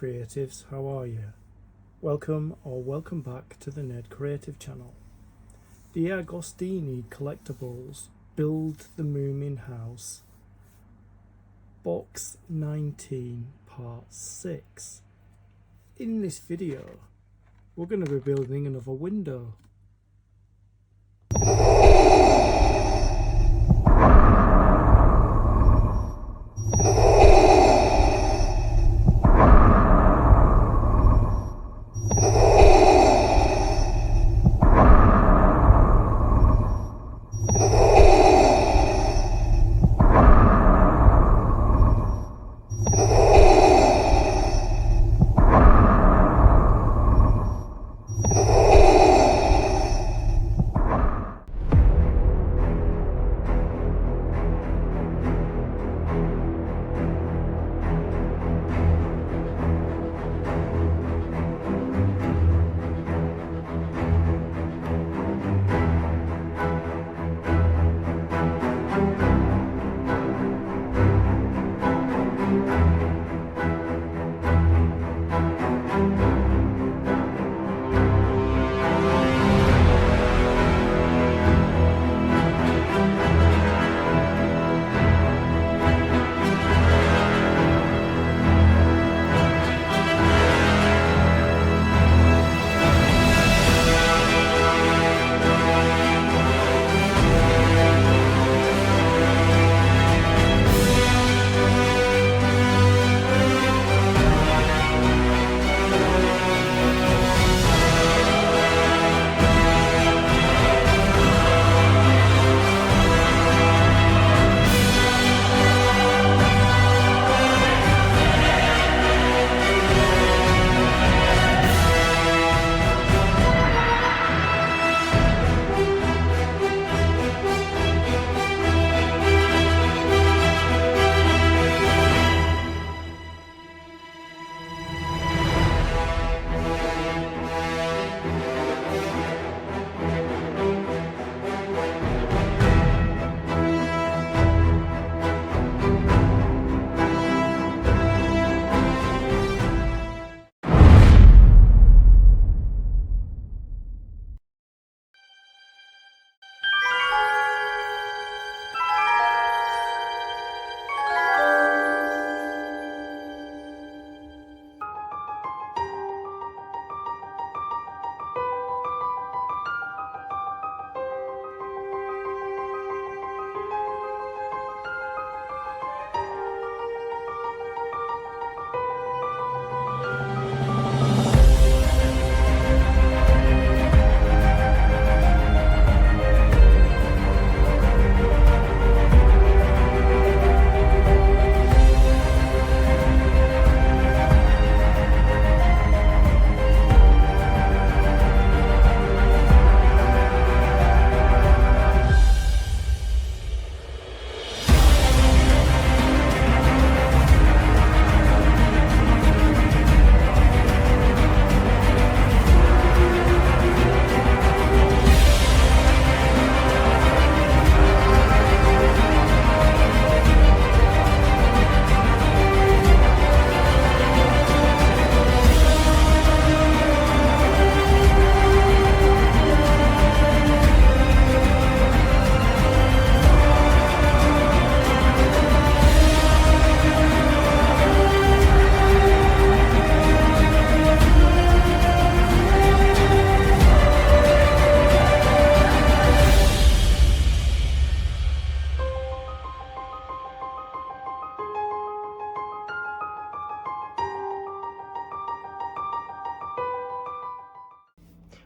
Creatives, how are you? Welcome or welcome back to the Nerd Creative channel. DeAgostini Collectibles Build the Moomin House Box 19 Part 6. In this video we're going to be building another window.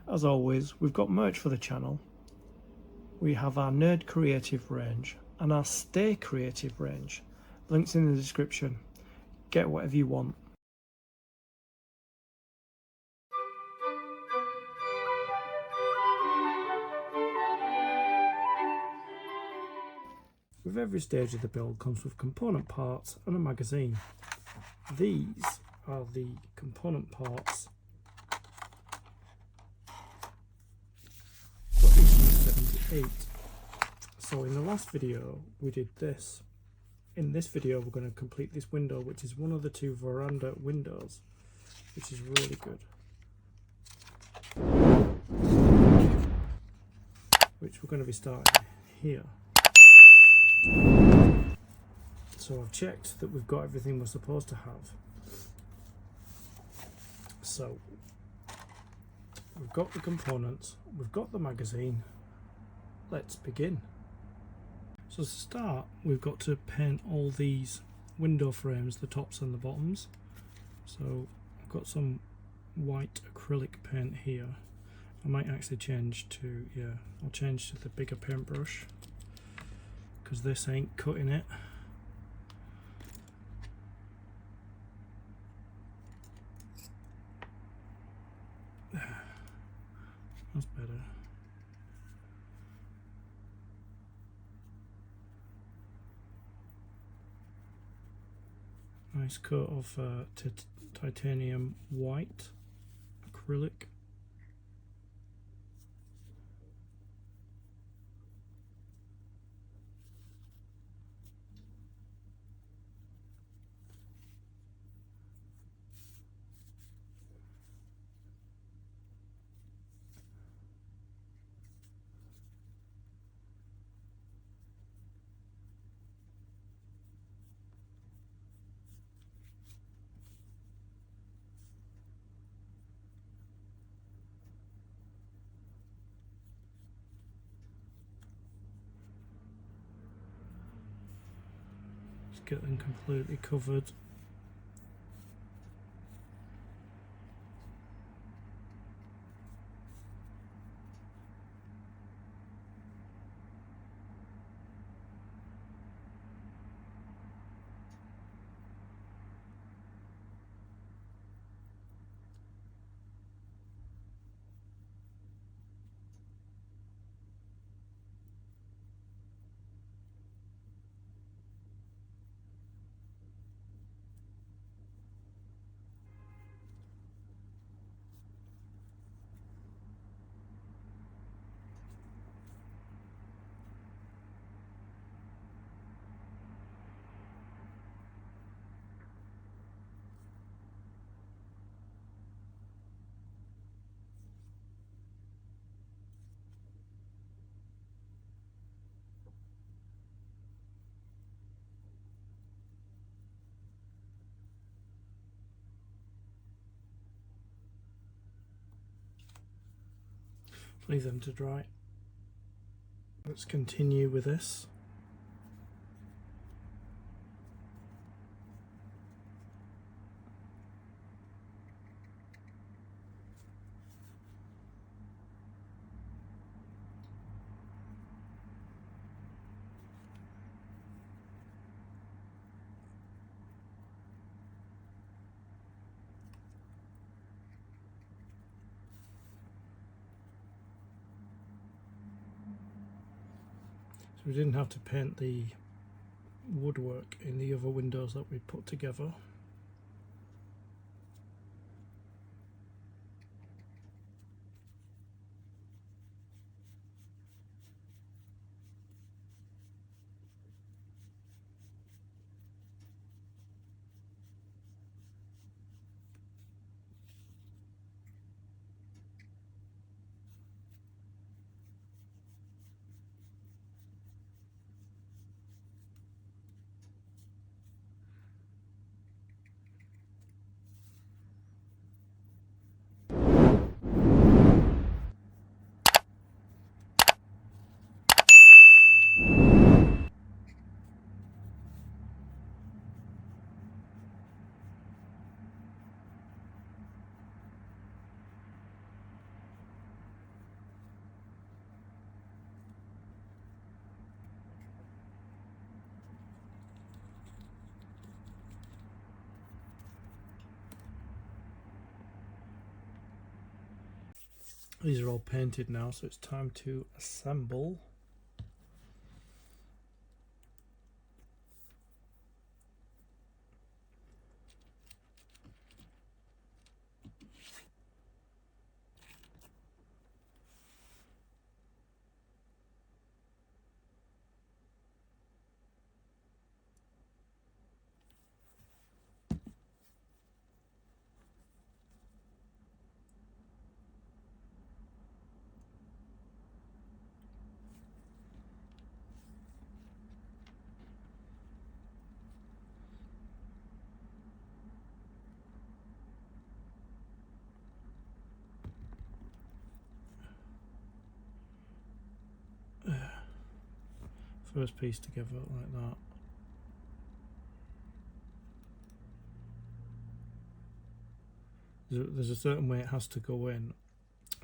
As always, we've got merch for the channel. We have our Nerd Creative range and our Stay Creative range. Links in the description. Get whatever you want. With every stage of the build comes with component parts and a magazine. These are the component parts for 1878. So in the last video we did this. In this video we're going to complete this window, which is one of the two veranda windows. which is really good. Which we're going to be starting here. So I've checked that we've got everything we're supposed to have. So we've got the components, we've got the magazine. Let's begin. So to start, we've got to paint all these window frames, the tops and the bottoms. So I've got some white acrylic paint here. I might actually change to, I'll change to the bigger paintbrush because this ain't cutting it. That's better. Nice coat of titanium white acrylic. Get them completely covered. Leave them to dry. Let's continue with this. We didn't have to paint the woodwork in the other windows that we put together. These are all painted now, so it's time to assemble. first piece together like that. There's a certain way it has to go in.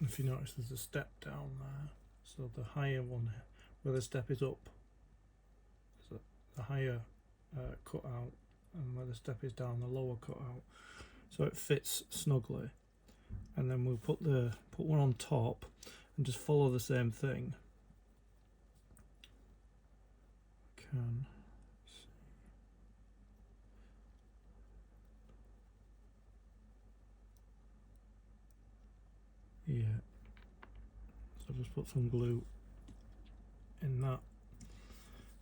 If you notice, there's a step down there. So the higher one, where the step is up, so the higher cut out, and where the step is down, the lower cut out. So it fits snugly. And then we'll put one on top and just follow the same thing. Can see. Yeah. So just put some glue in that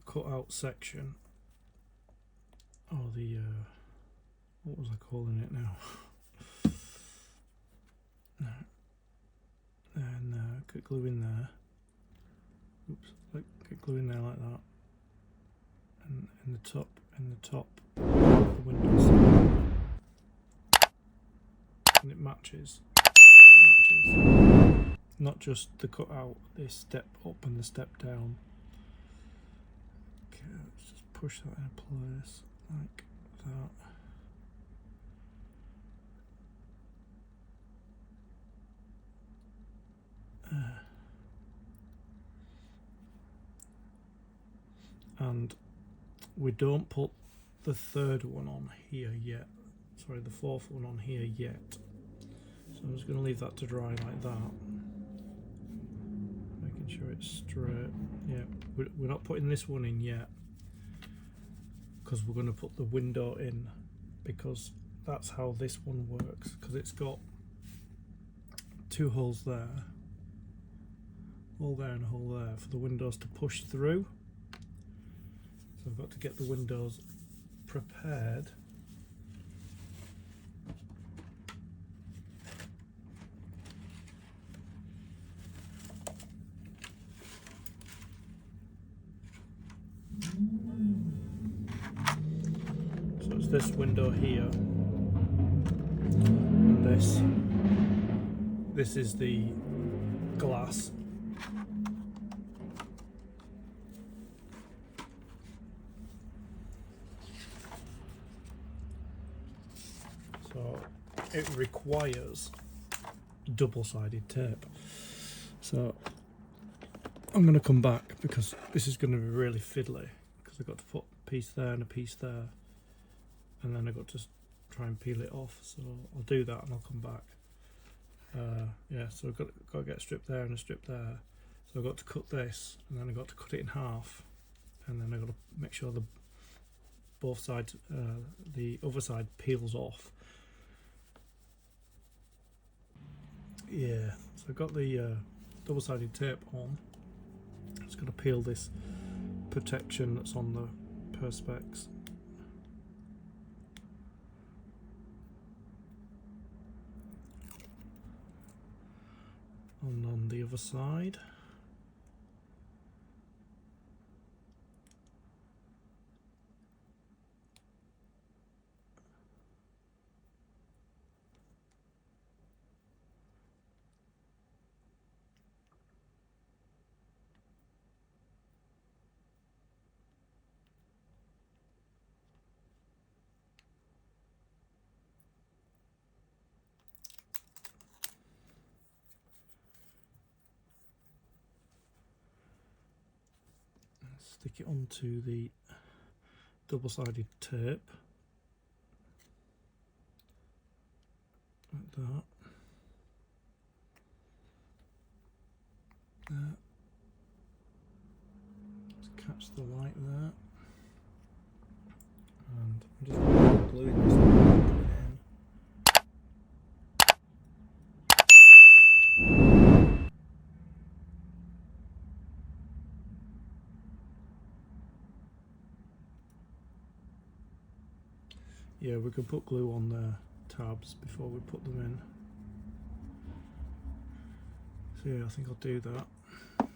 cut out section. Oh, the what was I calling it now? And get glue in there. Oops, get glue in there like that. And in the top, the windows. And it matches. Not just the cut out, the step up and the step down. Okay, let's just push that in place like that. And we don't put the third one on here yet. Sorry, the fourth one on here yet. So I'm just going to leave that to dry like that. Making sure it's straight. Yeah, we're not putting this one in yet, because we're going to put the window in, because that's how this one works, because it's got two holes there, hole there and a hole there for the windows to push through. So I've got to get the windows prepared. So it's this window here, and this is the glass. So it requires double-sided tape. So I'm going to come back, because this is going to be really fiddly, because I've got to put a piece there and a piece there, and then I've got to try and peel it off. So I'll do that and I'll come back. Yeah, so I've got to get a strip there and a strip there. So I've got to cut this, and then I've got to cut it in half, and then I've got to make sure both sides, the other side peels off. Yeah, so I've got the double-sided tape on. Just got to peel this protection that's on the perspex. And on the other side. Stick it onto the double-sided tape like that. There. Just catch the light there, and I'm just going to glue it in. Yeah, we could put glue on the tabs before we put them in. So yeah, I think I'll do that. I'll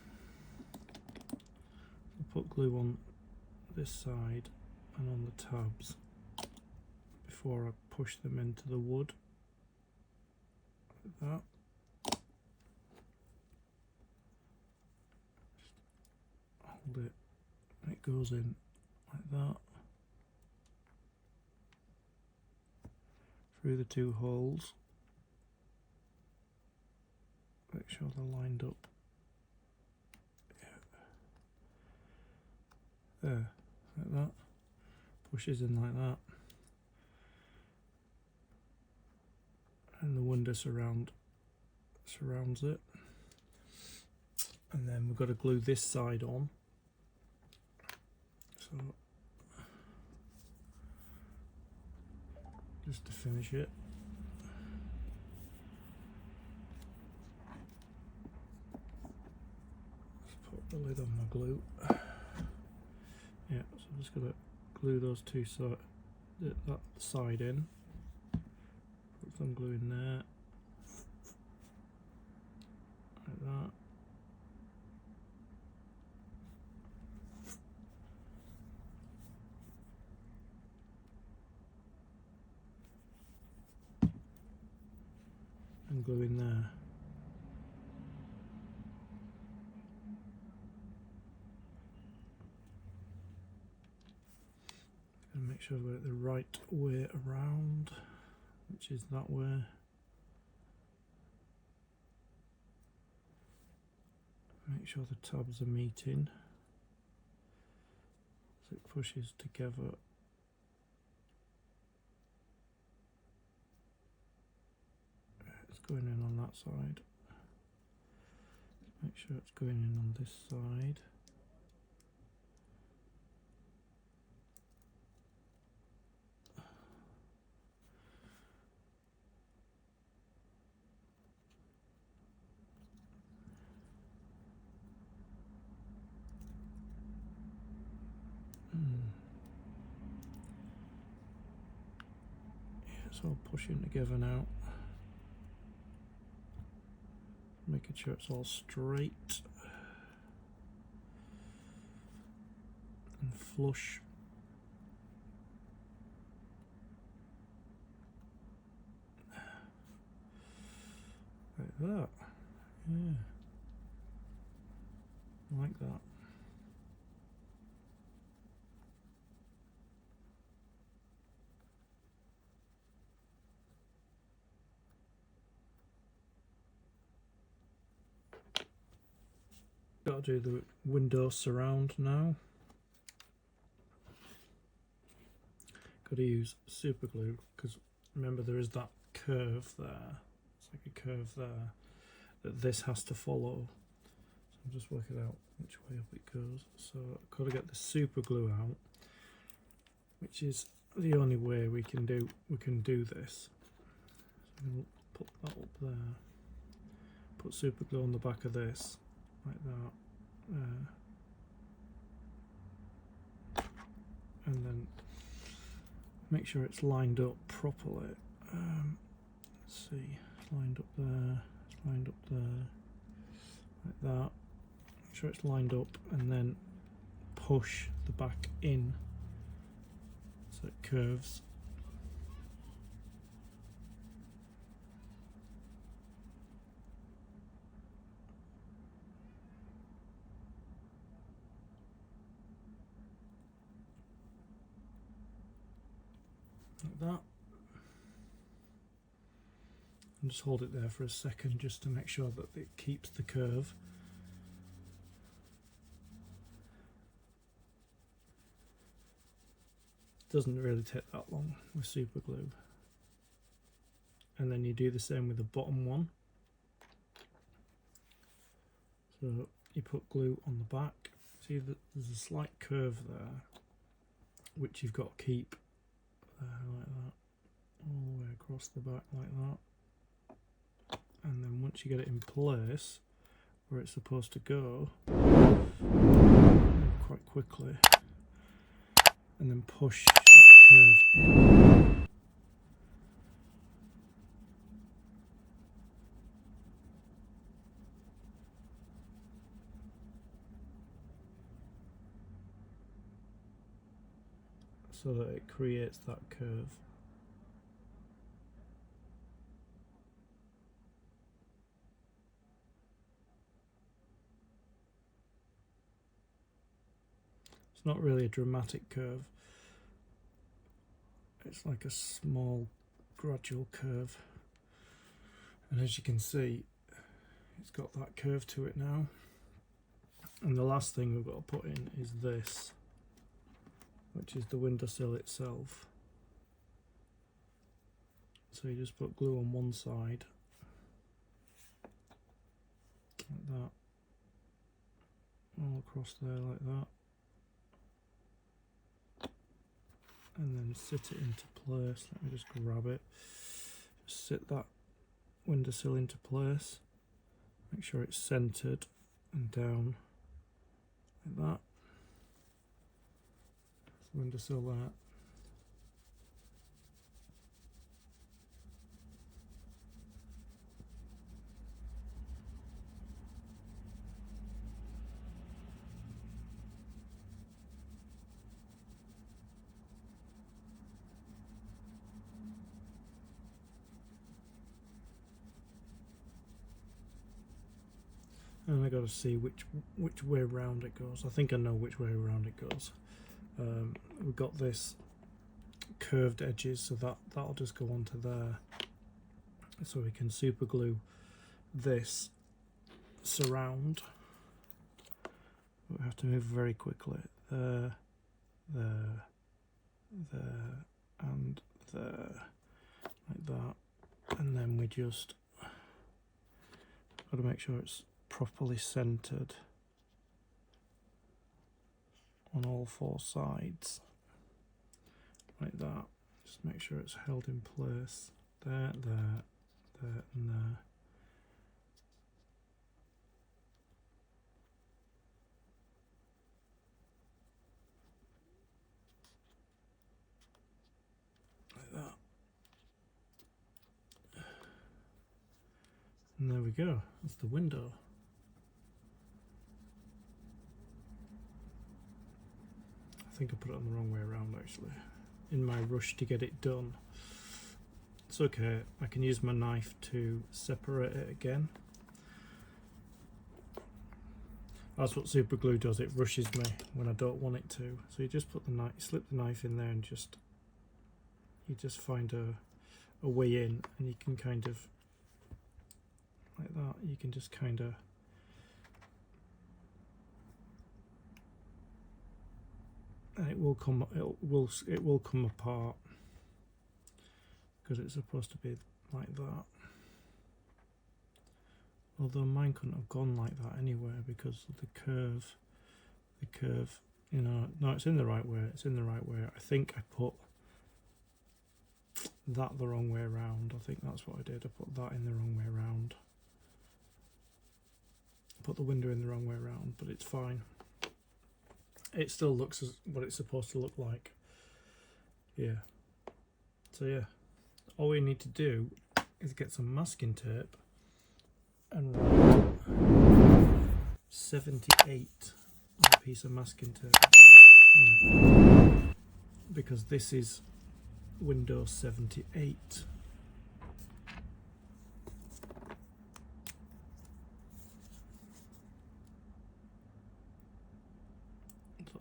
put glue on this side and on the tabs before I push them into the wood, like that. Hold it, goes in like that, through the two holes. Make sure they're lined up. Yeah. There, like that. Pushes in like that. And the window surrounds it. And then we've got to glue this side on. So just to finish it. The lid on my glue. Yeah, so I'm just going to glue those two that side in. Put some glue in there. Like that. And glue in there. And make sure we're the right way around, which is that way. Make sure the tabs are meeting so it pushes together. It's going in on that side. Make sure it's going in on this side. Yeah, it's all pushing together now. Making sure it's all straight and flush. Like that. Yeah. Like that. Got to do the window surround now. Got to use super glue because remember there is that curve there. It's like a curve there that this has to follow. So I'm just working out which way up it goes. So I've got to get the super glue out, which is the only way we can do this. So we'll put that up there. Put super glue on the back of this. Like that, and then make sure it's lined up properly. Let's see, it's lined up there, it's lined up there, like that. Make sure it's lined up, and then push the back in so it curves. Like that, and just hold it there for a second just to make sure that it keeps the curve. Doesn't really take that long with super glue. And then you do the same with the bottom one. So you put glue on the back. See that there's a slight curve there, which you've got to keep like that, all the way across the back like that. And then once you get it in place where it's supposed to go, quite quickly, and then push that curve in. So that it creates that curve. It's not really a dramatic curve. It's like a small gradual curve. And as you can see, it's got that curve to it now. And the last thing we've got to put in is this, which is the windowsill itself. So you just put glue on one side, like that, all across there like that, and then sit it into place. Let me just grab it, just sit that windowsill into place, make sure it's centered and down like that. Windowsill there. And I got to see which way round it goes. I think I know which way around it goes. We've got this curved edges, so that'll just go onto there. So we can super glue this surround. We have to move very quickly. There, there, there, and there, like that. And then we just got to make sure it's properly centered on all four sides, like that. Just make sure it's held in place. There, there, there, and there. Like that. And there we go. That's the window. I think I put it on the wrong way around actually, in my rush to get it done. It's okay, I can use my knife to separate it again. That's what super glue does, it rushes me when I don't want it to. So you just put the knife, slip the knife in there, and you just find a way in, and you can kind of, like that, you can just kind of and it will come apart, because it's supposed to be like that. Although mine couldn't have gone like that anyway, because of the curve, you know. No, it's in the right way, it's in the right way. I think I put that the wrong way around. I think that's what I did. I put that in the wrong way around. Put the window in the wrong way around, but it's fine. It still looks as what it's supposed to look like. Yeah. So yeah, all we need to do is get some masking tape and write 78 on a piece of masking tape. Right. Because this is Windows 78.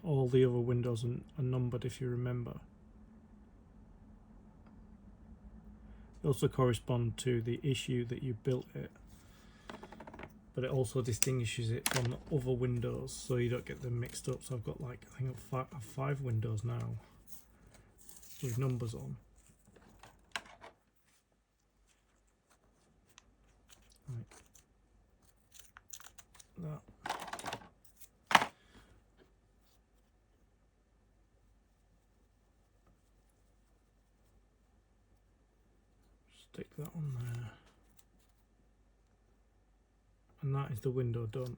All the other windows are numbered, if you remember. They also correspond to the issue that you built it, but it also distinguishes it from the other windows, so you don't get them mixed up. So I've got, like, I think I've five windows now with numbers on. Like that. Stick that on there, and that is the window done.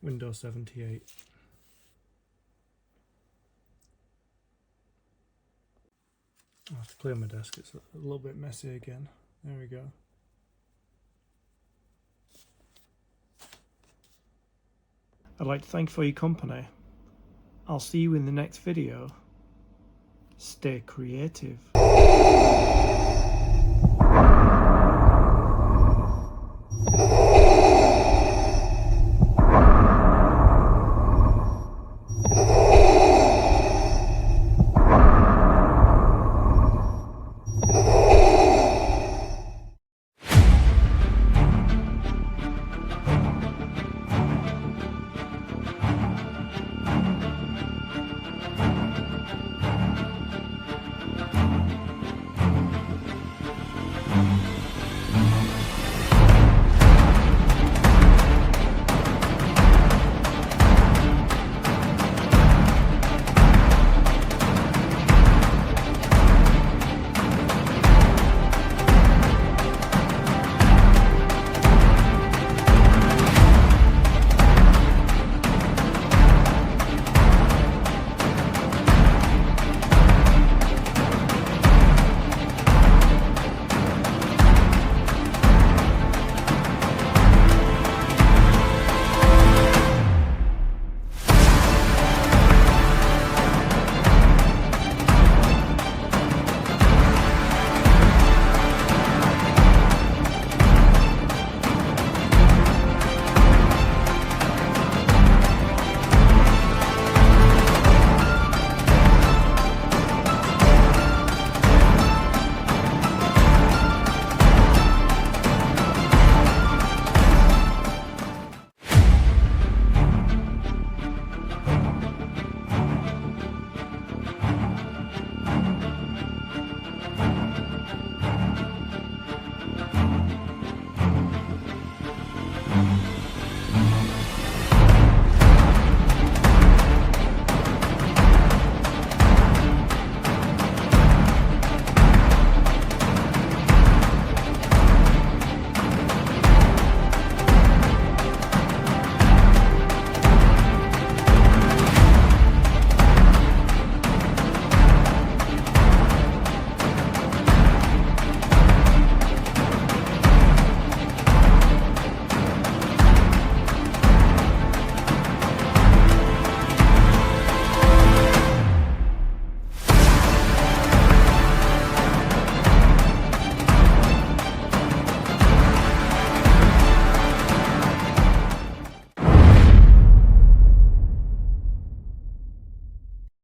Windows 78. I have to clear my desk, it's a little bit messy again. There we go. I'd like to thank you for your company. I'll see you in the next video. Stay creative.